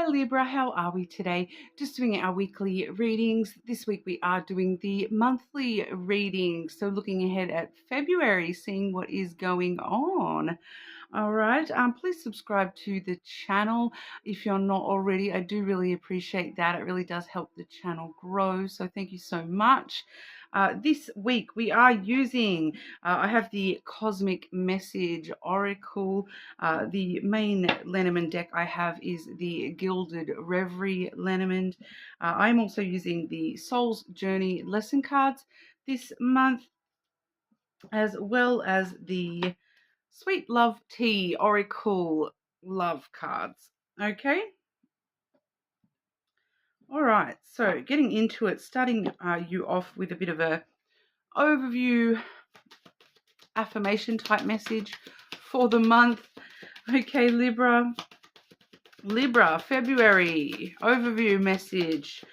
Libra, how are we today? Just doing our weekly readings. This week we are doing the monthly reading. So looking ahead at February, seeing what is going on. All right. Please subscribe to the channel if you're not already. I do really appreciate that. It really does help the channel grow. So thank you so much. This week we are using, I have the Cosmic Message Oracle. The main Lenormand deck I have is the Gilded Reverie Lenormand. I'm also using the Soul's Journey lesson cards this month, as well as the Sweet Love Tea Oracle love cards. Okay. All right. So getting into it, starting you off with a bit of a overview affirmation type message for the month. Okay, Libra. Libra, February overview message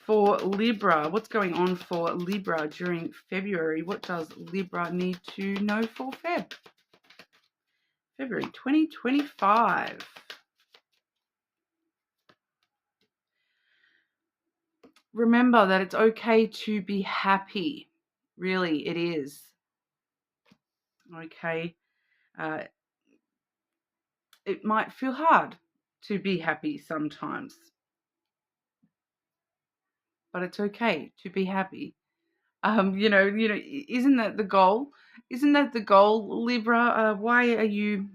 for Libra. What's going on for Libra during February? What does Libra need to know for February 2025? Remember that it's okay to be happy. Really, it is. Okay. It might feel hard to be happy sometimes, but it's okay to be happy. Isn't that the goal? Isn't that the goal, Libra? Why are you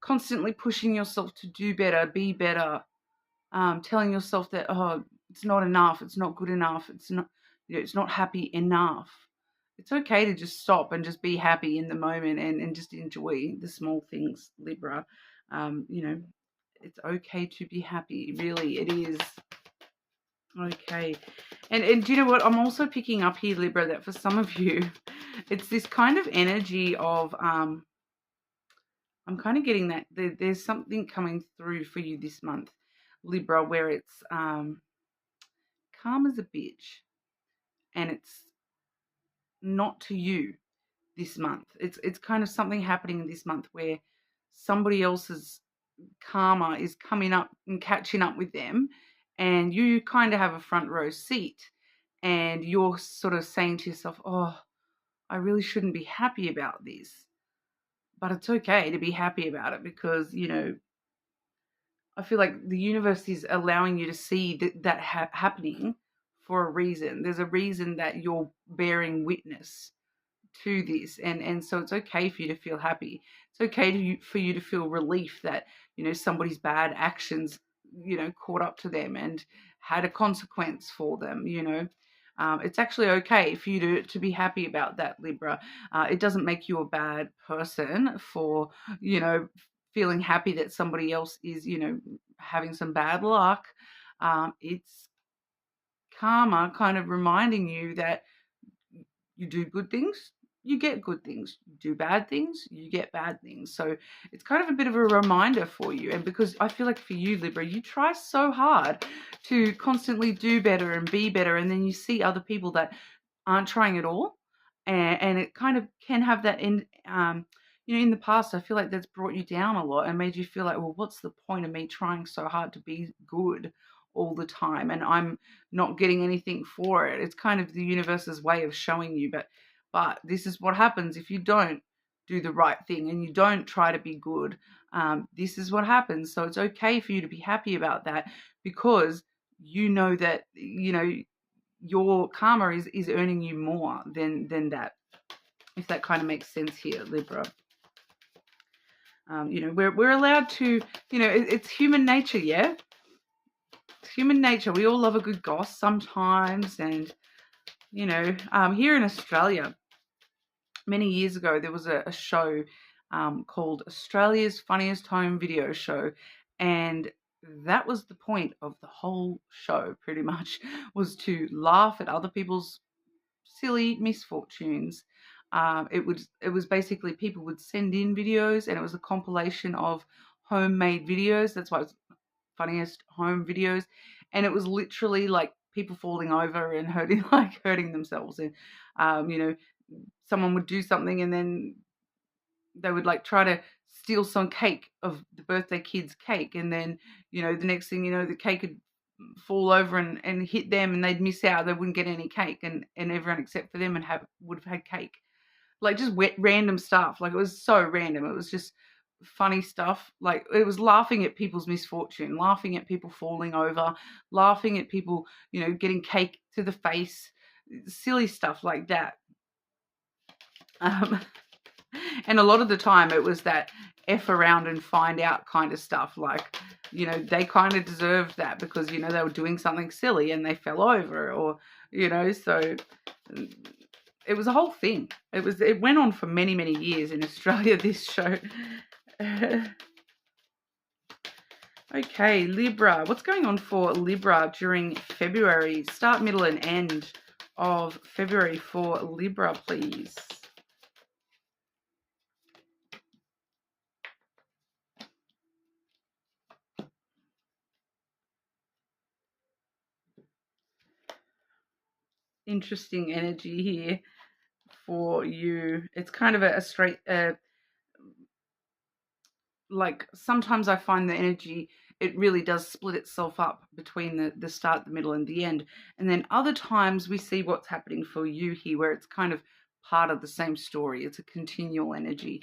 constantly pushing yourself to do better, be better, telling yourself that, oh, it's not enough, it's not good enough, it's not happy enough? It's okay to just stop and just be happy in the moment and just enjoy the small things, Libra. It's okay to be happy. Really, it is. Okay. And do you know what? I'm also picking up here, Libra, that for some of you, it's this kind of energy of, I'm kind of getting that there's something coming through for you this month, Libra, where it's calm as a bitch, and it's not to you this month. It's kind of something happening this month where somebody else's karma is coming up and catching up with them, and you kind of have a front row seat, and you're sort of saying to yourself, oh, I really shouldn't be happy about this, but it's okay to be happy about it, because I feel like the universe is allowing you to see that happening for a reason. There's a reason that you're bearing witness to this, and so it's okay for you to feel happy. It's okay for you to feel relief that somebody's bad actions caught up to them and had a consequence for them. It's actually okay for you to be happy about that, Libra. It doesn't make you a bad person for feeling happy that somebody else is having some bad luck. It's karma kind of reminding you that you do good things, you get good things. You do bad things, you get bad things. So it's kind of a bit of a reminder for you. And because I feel like for you, Libra, you try so hard to constantly do better and be better, and then you see other people that aren't trying at all, and it kind of can have that in in the past. I feel like that's brought you down a lot and made you feel like, well, what's the point of me trying so hard to be good all the time and I'm not getting anything for it? It's kind of the universe's way of showing you, but this is what happens if you don't do the right thing and you don't try to be good. This is what happens. So it's okay for you to be happy about that, because you know that your karma is earning you more than that, if that kind of makes sense here, Libra. We're allowed to, it's human nature, yeah? It's human nature. We all love a good goss sometimes. And, here in Australia, many years ago, there was a show called Australia's Funniest Home Video Show. And that was the point of the whole show, pretty much, was to laugh at other people's silly misfortunes. It was basically people would send in videos, and it was a compilation of homemade videos. That's why it's funniest home videos, and it was literally like people falling over and hurting themselves, and someone would do something, and then they would try to steal some cake of the birthday kid's cake, and then the next thing you know, the cake would fall over and hit them, and they'd miss out. They wouldn't get any cake, and everyone except for them would have had cake. Like just random stuff. Like it was so random. It was just funny stuff. Like it was laughing at people's misfortune, laughing at people falling over, laughing at people, getting cake to the face, silly stuff like that. Um, and a lot of the time it was that F around and find out kind of stuff. Like, they kind of deserved that because, they were doing something silly and they fell over, or, so it was a whole thing. It went on for many, many years in Australia, this show. Okay, Libra. What's going on for Libra during February? Start, middle, and end of February for Libra, please. Interesting energy here for you. It's kind of a straight, like sometimes I find the energy, it really does split itself up between the start, the middle, and the end. And then other times we see what's happening for you here, where it's kind of part of the same story. It's a continual energy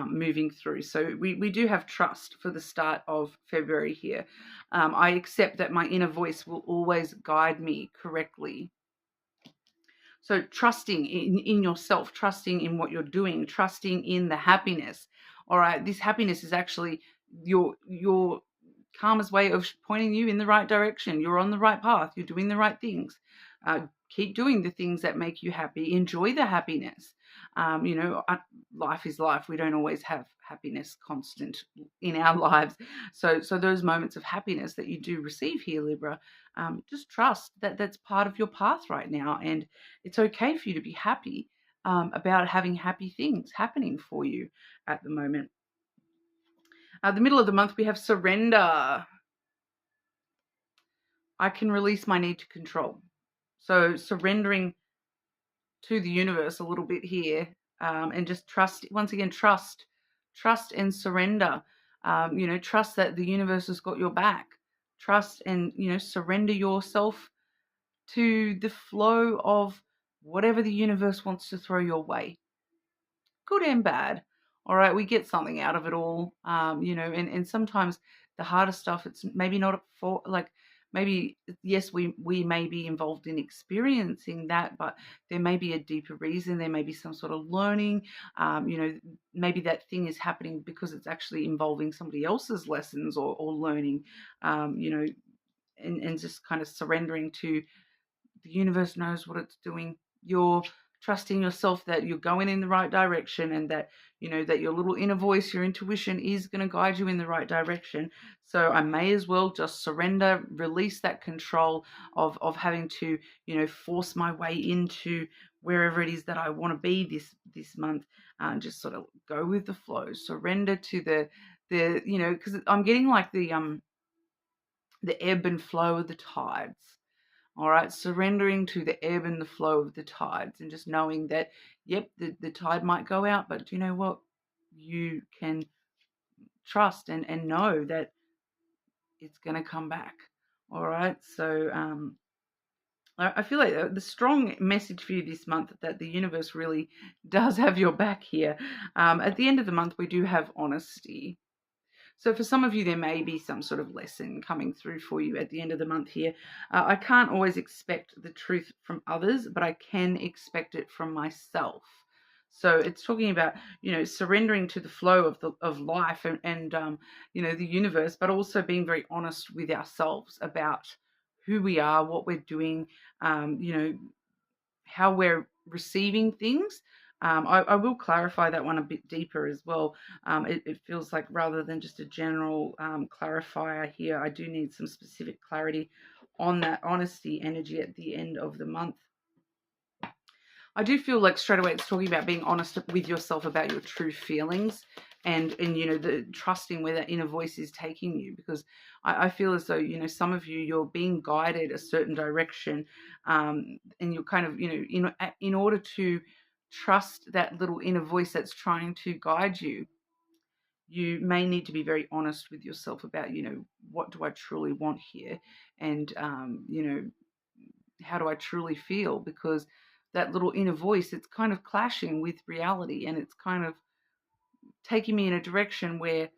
moving through. So we do have trust for the start of February here. I accept that my inner voice will always guide me correctly. So trusting in yourself, trusting in what you're doing, trusting in the happiness. All right, this happiness is actually your karma's way of pointing you in the right direction. You're on the right path. You're doing the right things. Keep doing the things that make you happy. Enjoy the happiness. Life is life. We don't always have happiness constant in our lives. So those moments of happiness that you do receive here, Libra, just trust that that's part of your path right now. And it's okay for you to be happy about having happy things happening for you at the moment. The middle of the month, we have surrender. I can release my need to control. So surrendering to the universe a little bit here, and just trust, once again, trust and surrender. Trust that the universe has got your back. Trust and, surrender yourself to the flow of whatever the universe wants to throw your way, good and bad. All right, we get something out of it all, and sometimes the hardest stuff, it's maybe not for, like, maybe, yes, we may be involved in experiencing that, but there may be a deeper reason. There may be some sort of learning, maybe that thing is happening because it's actually involving somebody else's lessons or learning, and just kind of surrendering to the universe knows what it's doing. You're trusting yourself that you're going in the right direction, and that that your little inner voice, your intuition, is going to guide you in the right direction. So I may as well just surrender, release that control of having to force my way into wherever it is that I want to be this month, and just sort of go with the flow. Surrender to the because I'm getting like the ebb and flow of the tides. All right, surrendering to the ebb and the flow of the tides, and just knowing that, yep, the tide might go out, but you know what? You can trust and know that it's going to come back. All right, so I feel like the strong message for you this month, that the universe really does have your back here. At the end of the month, we do have honesty. So for some of you, there may be some sort of lesson coming through for you at the end of the month here. I can't always expect the truth from others, but I can expect it from myself. So it's talking about, surrendering to the flow of life and the universe, but also being very honest with ourselves about who we are, what we're doing, how we're receiving things. I will clarify that one a bit deeper as well. It feels like, rather than just a general clarifier here, I do need some specific clarity on that honesty energy at the end of the month. I do feel like straight away it's talking about being honest with yourself about your true feelings, and the trusting where that inner voice is taking you, because I feel as though some of you're being guided a certain direction, and you're kind of in order to trust that little inner voice that's trying to guide you, you may need to be very honest with yourself about, what do I truly want here? And, how do I truly feel? Because that little inner voice, it's kind of clashing with reality, and it's kind of taking me in a direction where,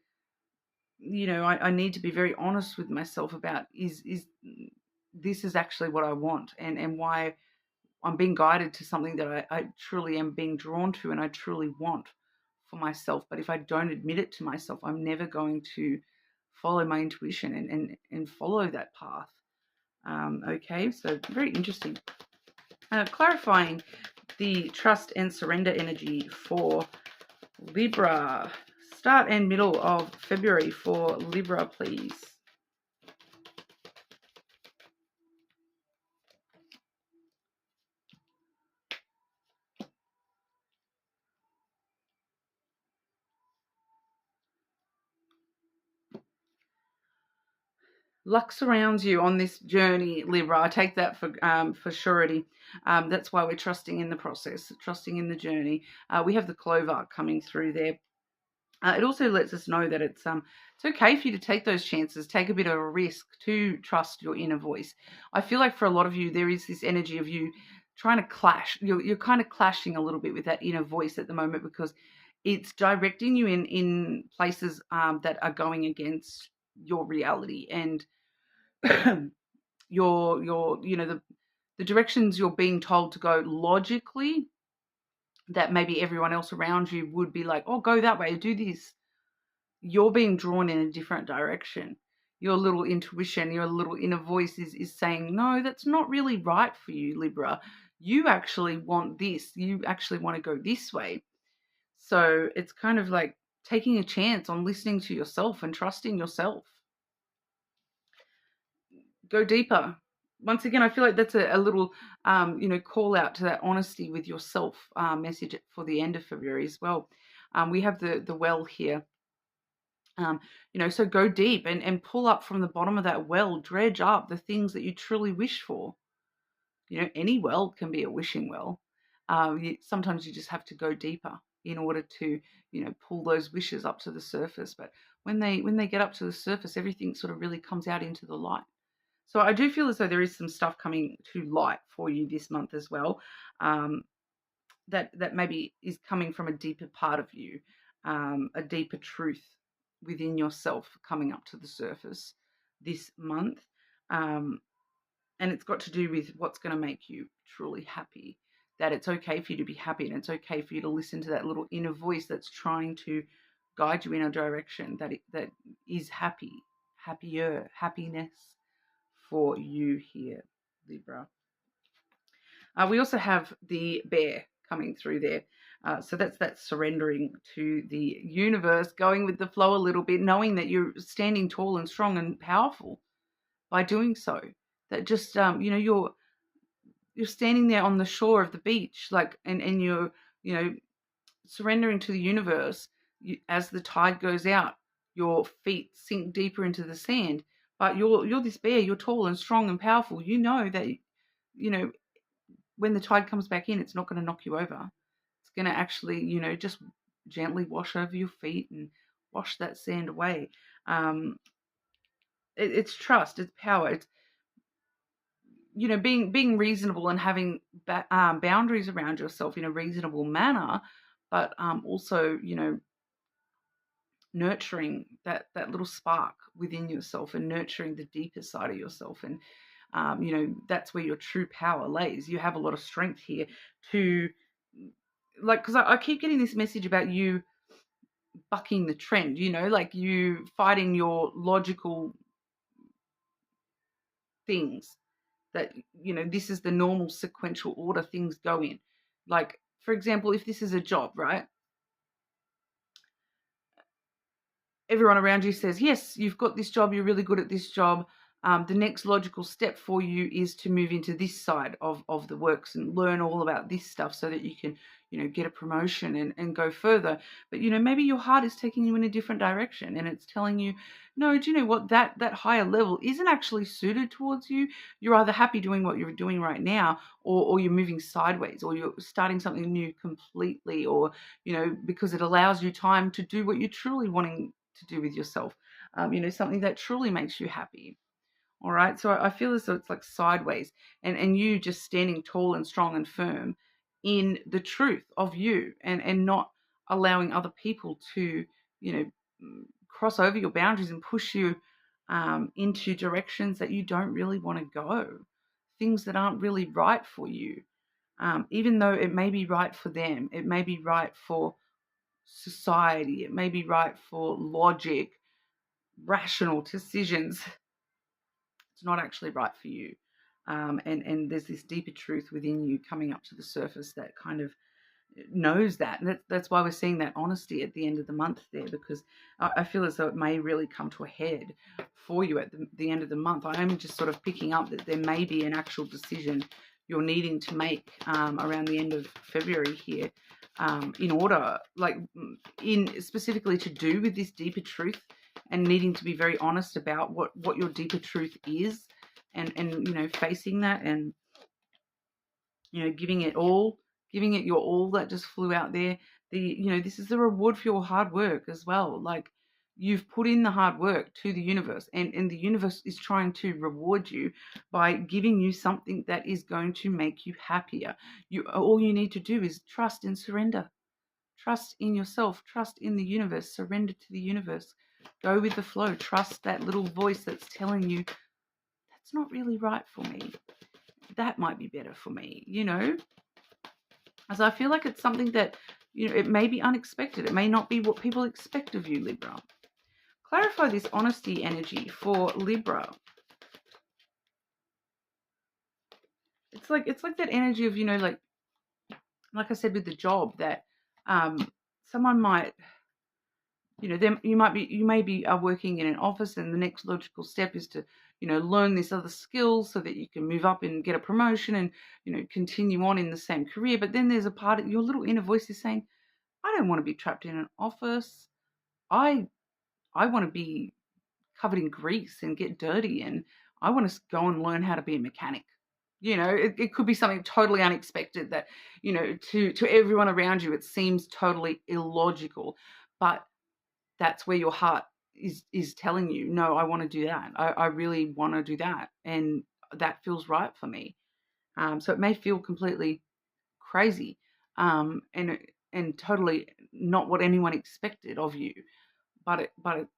I need to be very honest with myself about is this is actually what I want, and why I'm being guided to something that I truly am being drawn to and I truly want for myself. But if I don't admit it to myself, I'm never going to follow my intuition and follow that path. Okay, so very interesting. Clarifying the trust and surrender energy for Libra. Start and middle of February for Libra, please. Luck surrounds you on this journey, Libra. I take that for surety. That's why we're trusting in the process, trusting in the journey. We have the clover coming through there. It also lets us know that it's okay for you to take those chances, take a bit of a risk to trust your inner voice. I feel like for a lot of you, there is this energy of you trying to clash. You're kind of clashing a little bit with that inner voice at the moment, because it's directing you in places that are going against your reality, and your the directions you're being told to go logically, that maybe everyone else around you would be like, oh, go that way, do this. You're being drawn in a different direction. Your little intuition, your little inner voice is saying, no, that's not really right for you, Libra. You actually want this. You actually want to go this way. So it's kind of like taking a chance on listening to yourself and trusting yourself. Go deeper. Once again, I feel like that's a little, call out to that honesty with yourself message for the end of February as well. We have the well here. So go deep and pull up from the bottom of that well, dredge up the things that you truly wish for. Any well can be a wishing well. Sometimes you just have to go deeper in order to, pull those wishes up to the surface. But when they get up to the surface, everything sort of really comes out into the light. So I do feel as though there is some stuff coming to light for you this month as well, that maybe is coming from a deeper part of you, a deeper truth within yourself coming up to the surface this month. And it's got to do with what's going to make you truly happy, that it's okay for you to be happy, and it's okay for you to listen to that little inner voice that's trying to guide you in a direction that is happiness for you here, Libra. We also have the bear coming through there. So that's that surrendering to the universe, going with the flow a little bit, knowing that you're standing tall and strong and powerful by doing so. That just, you're standing there on the shore of the beach, like, and you're, surrendering to the universe. As the tide goes out, your feet sink deeper into the sand. But you're this bear, you're tall and strong and powerful. You know that, when the tide comes back in, it's not going to knock you over. It's going to actually, just gently wash over your feet and wash that sand away. It's trust, it's power, it's, being reasonable and having boundaries around yourself in a reasonable manner, but also, nurturing that little spark within yourself and nurturing the deeper side of yourself. And that's where your true power lays. You have a lot of strength here to, like, because I keep getting this message about you bucking the trend, like you fighting your logical things, that, this is the normal sequential order things go in. Like, for example, if this is a job, right? Everyone around you says, yes, you've got this job, you're really good at this job. The next logical step for you is to move into this side of the works and learn all about this stuff so that you can, get a promotion and go further. But, maybe your heart is taking you in a different direction, and it's telling you, no, do you know what? That higher level isn't actually suited towards you. You're either happy doing what you're doing right now, or you're moving sideways, or you're starting something new completely, or, because it allows you time to do what you're truly wanting to do with yourself. Something that truly makes you happy. All right. So I feel as though it's like sideways, and you just standing tall and strong and firm in the truth of you, and not allowing other people to, cross over your boundaries and push you into directions that you don't really want to go, things that aren't really right for you. Even though it may be right for them, it may be right for society, it may be right for logic, rational decisions. It's not actually right for you. And there's this deeper truth within you coming up to the surface that kind of knows that. And that's why we're seeing that honesty at the end of the month there, because I feel as though it may really come to a head for you at the end of the month. I am just sort of picking up that there may be an actual decision you're needing to make around the end of February here, in order, like in specifically to do with this deeper truth, and needing to be very honest about what your deeper truth is, and facing that, and giving it your all that just flew out there. This is the reward for your hard work as well. Like, you've put in the hard work to the universe, and the universe is trying to reward you by giving you something that is going to make you happier. All you need to do is trust and surrender. Trust in yourself, trust in the universe, surrender to the universe. Go with the flow. Trust that little voice that's telling you, that's not really right for me. That might be better for me, As I feel like it's something that, it may be unexpected. It may not be what people expect of you, Libra. Clarify this honesty energy for Libra. It's like that energy of, like I said with the job, that someone might, you may be working in an office, and the next logical step is to, learn this other skills so that you can move up and get a promotion and, continue on in the same career. But then there's a part of your little inner voice is saying, I don't want to be trapped in an office. I want to be covered in grease and get dirty, and I want to go and learn how to be a mechanic. It could be something totally unexpected that, to everyone around you, it seems totally illogical, but that's where your heart is telling you, no, I want to do that. I really want to do that, and that feels right for me. So it may feel completely crazy, and totally not what anyone expected of you. But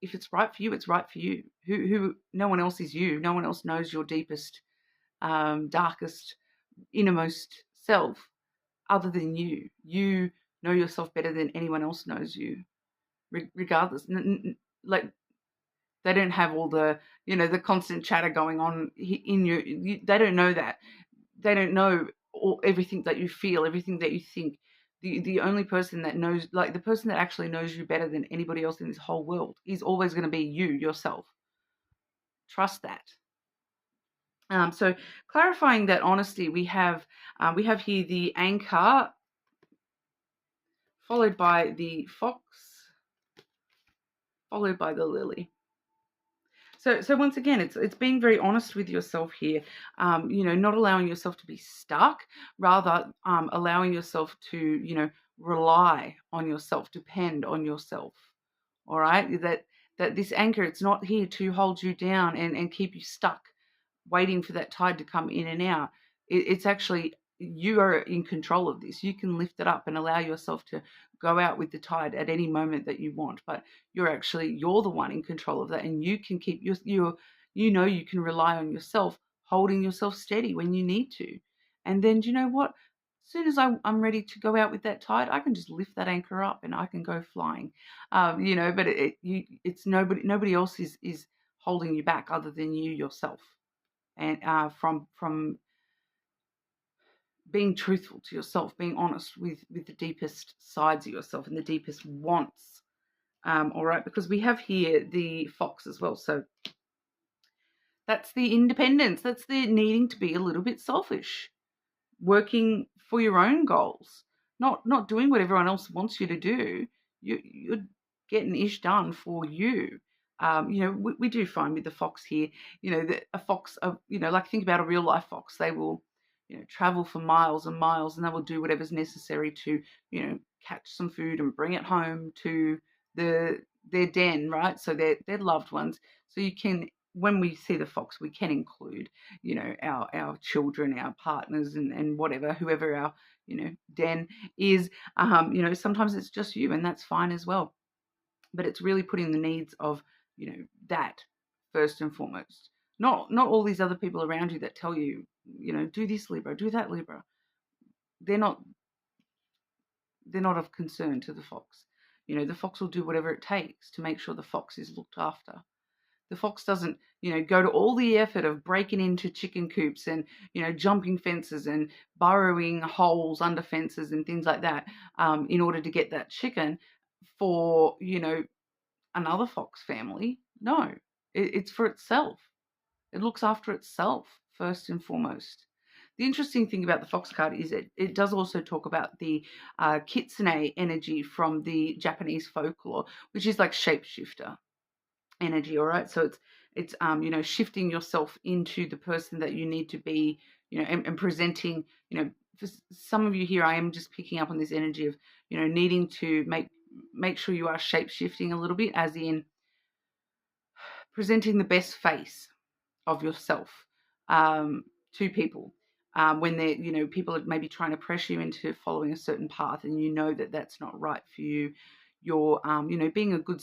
if it's right for you, it's right for you. Who no one else is you. No one else knows your deepest, darkest, innermost self other than you. You know yourself better than anyone else knows you, regardless. Like, they don't have all the, the constant chatter going on in you. They don't know that. They don't know everything that you feel, everything that you think. The only person that knows, like the person that actually knows you better than anybody else in this whole world, is always going to be you, yourself. Trust that. So clarifying that honesty, we have here the anchor, followed by the fox, followed by the lily. So once again, it's being very honest with yourself here, not allowing yourself to be stuck, rather allowing yourself to, rely on yourself, depend on yourself. All right, that this anchor, it's not here to hold you down and keep you stuck, waiting for that tide to come in and out. It's actually, you are in control of this. You can lift it up and allow yourself to go out with the tide at any moment that you want, but you're the one in control of that, and you can keep you can rely on yourself, holding yourself steady when you need to. And then, do you know what? As soon as I'm ready to go out with that tide, I can just lift that anchor up and I can go flying. But it's nobody else is holding you back other than you yourself. And from being truthful to yourself, being honest with the deepest sides of yourself and the deepest wants. All right, because we have here the fox as well. So that's the independence. That's the needing to be a little bit selfish, working for your own goals, not doing what everyone else wants you to do. You're getting ish done for you. We do find with the fox here, that a fox, like think about a real life fox, they will, travel for miles and miles, and they will do whatever's necessary to, catch some food and bring it home to their den, right? So their loved ones. So you can, when we see the fox, we can include, our children, our partners, and whatever, whoever our, den is. Sometimes it's just you, and that's fine as well. But it's really putting the needs of, that first and foremost. Not all these other people around you that tell you, do this Libra, do that Libra. They're not of concern to the fox. The fox will do whatever it takes to make sure the fox is looked after. The fox doesn't, go to all the effort of breaking into chicken coops and, jumping fences and burrowing holes under fences and things like that, in order to get that chicken for, another fox family. No, it's for itself. It looks after itself first and foremost. The interesting thing about the fox card is it does also talk about the kitsune energy from the Japanese folklore, which is like shapeshifter energy. All right, so it's shifting yourself into the person that you need to be, and presenting, for some of you here, I am just picking up on this energy of, needing to make sure you are shape shifting a little bit, as in presenting the best face of yourself, to people, when they're, people are maybe trying to pressure you into following a certain path, and that that's not right for you. You're, being a good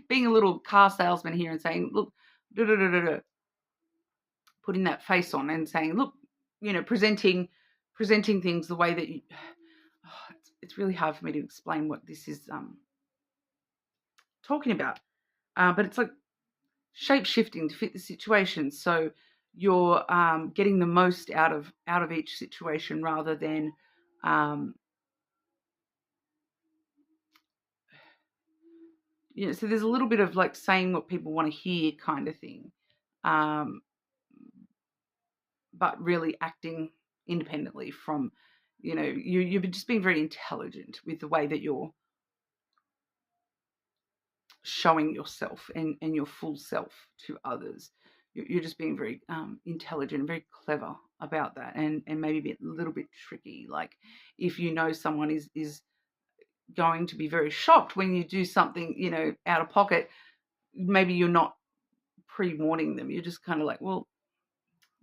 being a little car salesman here and saying, look, putting that face on and saying, look, presenting things the way that you. It's really hard for me to explain what this is talking about, but it's like shape shifting to fit the situation. So you're getting the most out of each situation, rather than so there's a little bit of like saying what people want to hear kind of thing, but really acting independently from, you're just being very intelligent with the way that you're showing yourself and your full self to others. You're just being very intelligent, very clever about that, and maybe a little bit tricky. Like if someone is going to be very shocked when you do something, out of pocket, maybe you're not pre-warning them. You're just kind of like, well,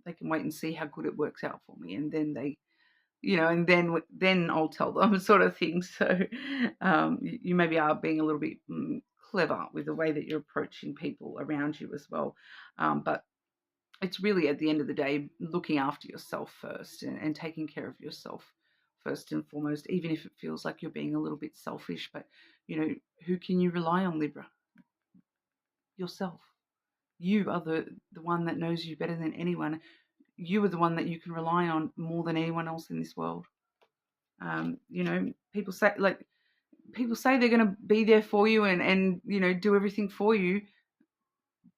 they can wait and see how good it works out for me, and then they, and then I'll tell them, sort of thing. So you maybe are being a little bit clever with the way that you're approaching people around you as well. But it's really, at the end of the day, looking after yourself first, and taking care of yourself first and foremost, even if it feels like you're being a little bit selfish. But, who can you rely on, Libra? Yourself. You are the one that knows you better than anyone. You are the one that you can rely on more than anyone else in this world. People say they're going to be there for you and do everything for you.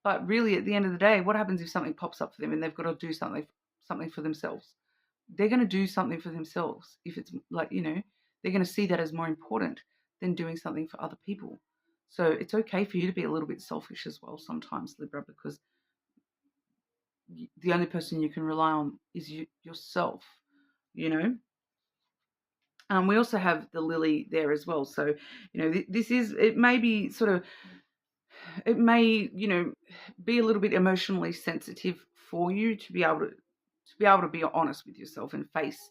But really, at the end of the day, what happens if something pops up for them and they've got to do something for themselves? They're going to do something for themselves. If it's like, they're going to see that as more important than doing something for other people. So it's okay for you to be a little bit selfish as well sometimes, Libra, because the only person you can rely on is yourself, We also have the lily there as well. So, it may be sort of, it may, be a little bit emotionally sensitive for you to be able to be honest with yourself and face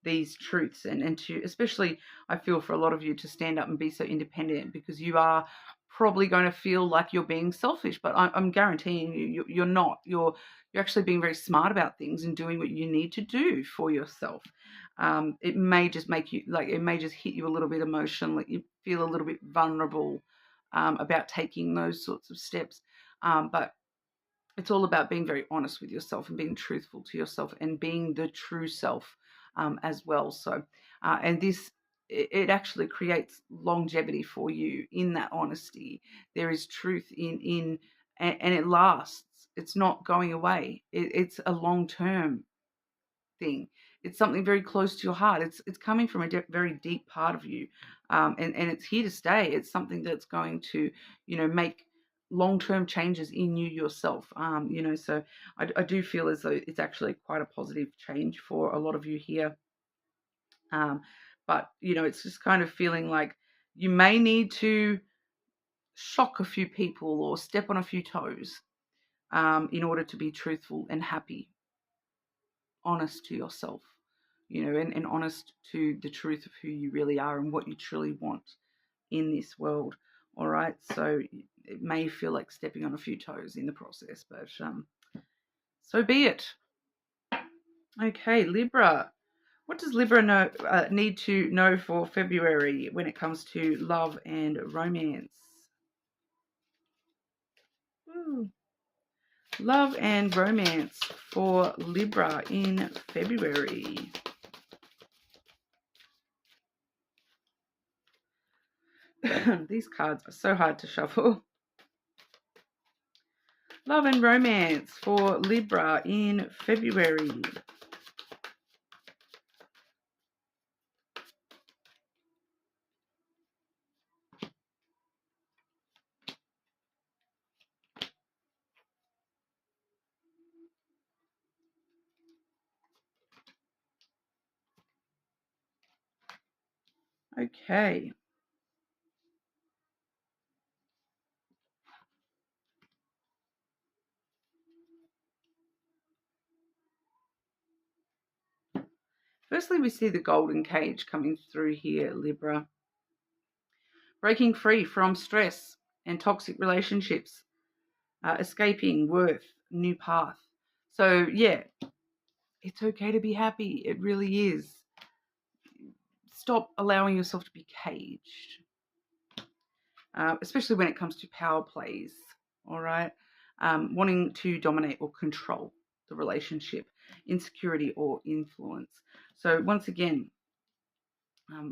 these truths, and to, especially, I feel, for a lot of you to stand up and be so independent, because you are probably going to feel like you're being selfish, but I'm guaranteeing you're not. You're actually being very smart about things and doing what you need to do for yourself. It may just make you, like, it may just hit you a little bit emotionally. You feel a little bit vulnerable about taking those sorts of steps, but it's all about being very honest with yourself and being truthful to yourself and being the true self, as well. So, and this, it actually creates longevity for you in that honesty. There is truth and it lasts. It's not going away. It's a long-term thing. It's something very close to your heart. It's coming from a very deep part of you, and it's here to stay. It's something that's going to, make long-term changes in you yourself. So I do feel as though it's actually quite a positive change for a lot of you here. But it's just kind of feeling like you may need to shock a few people or step on a few toes, in order to be truthful and happy, honest to yourself, and honest to the truth of who you really are and what you truly want in this world. All right. So it may feel like stepping on a few toes in the process, but so be it. Okay, Libra. What does Libra need to know for February when it comes to love and romance? Ooh. Love and romance for Libra in February. These cards are so hard to shuffle. Love and romance for Libra in February. Okay. Firstly, we see the golden cage coming through here, Libra. Breaking free from stress and toxic relationships, escaping worth, new path. So, yeah, it's okay to be happy. It really is. Stop allowing yourself to be caged, especially when it comes to power plays, all right? Wanting to dominate or control the relationship, insecurity or influence. So once again,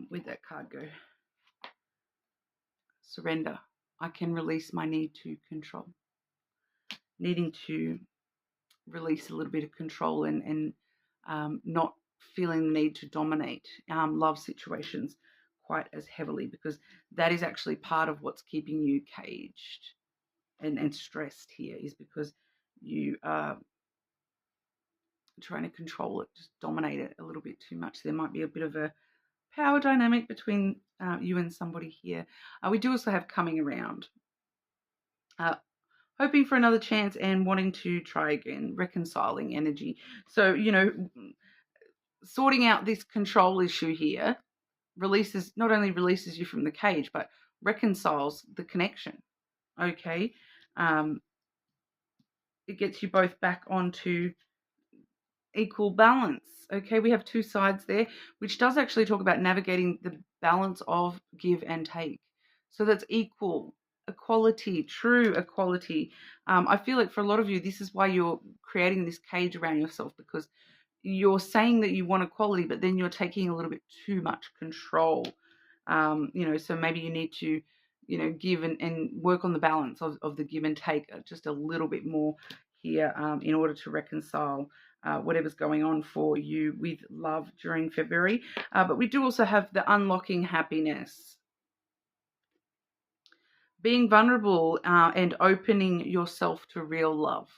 with that card go, surrender. I can release my need to control, needing to release a little bit of control and not feeling the need to dominate love situations quite as heavily, because that is actually part of what's keeping you caged and stressed here, is because you are trying to control it, just dominate it a little bit too much. There might be a bit of a power dynamic between you and somebody here. We do also have coming around, hoping for another chance and wanting to try again, reconciling energy. So, sorting out this control issue here not only releases you from the cage, but reconciles the connection. Okay. It gets you both back onto equal balance. Okay, we have two sides there, which does actually talk about navigating the balance of give and take. So that's equality, true equality. I feel like for a lot of you, this is why you're creating this cage around yourself, because you're saying that you want equality, but then you're taking a little bit too much control. So maybe you need to, give and work on the balance of the give and take just a little bit more here, in order to reconcile whatever's going on for you with love during February. But we do also have the unlocking happiness. Being vulnerable and opening yourself to real love.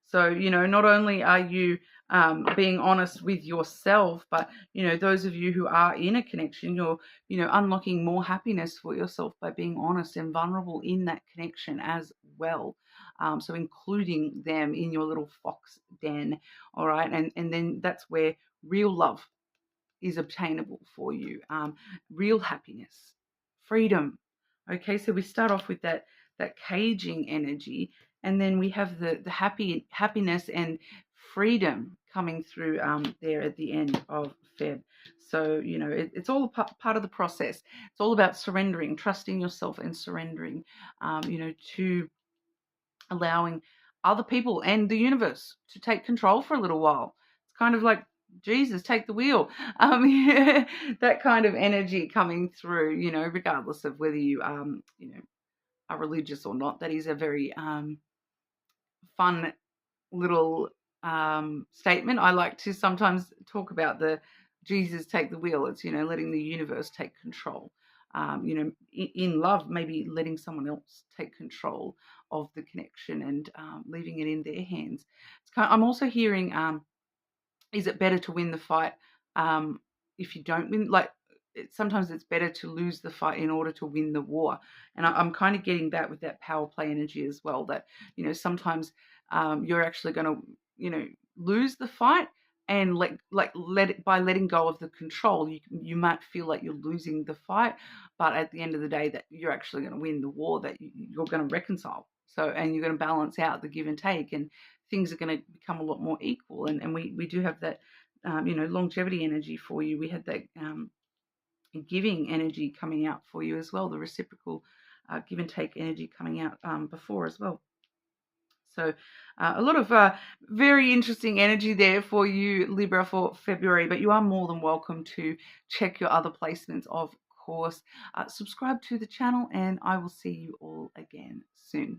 So, not only are you being honest with yourself, but, those of you who are in a connection, you're, unlocking more happiness for yourself by being honest and vulnerable in that connection as well. So including them in your little fox den, all right? And then that's where real love is obtainable for you. Real happiness, freedom. Okay, so we start off with that caging energy, and then we have the happiness and freedom coming through there at the end of Feb. So it's all part of the process. It's all about surrendering, trusting yourself, and surrendering. To allowing other people and the universe to take control for a little while. It's kind of like, Jesus, take the wheel. Yeah, that kind of energy coming through, regardless of whether you, are religious or not. That is a very fun little statement. I like to sometimes talk about the Jesus take the wheel. It's, letting the universe take control. In love, maybe letting someone else take control of the connection and leaving it in their hands. I'm also hearing, is it better to win the fight if you don't win? Like, sometimes it's better to lose the fight in order to win the war. And I'm kind of getting that with that power play energy as well, that, sometimes you're actually going to, lose the fight, and let it, by letting go of the control, you might feel like you're losing the fight, but at the end of the day, that you're actually going to win the war, that you're going to reconcile. So, and you're going to balance out the give and take, and things are going to become a lot more equal. And we do have that, longevity energy for you. We had that giving energy coming out for you as well, the reciprocal give and take energy coming out before as well. So a lot of very interesting energy there for you, Libra, for February, but you are more than welcome to check your other placements, of course. Subscribe to the channel, and I will see you all again soon.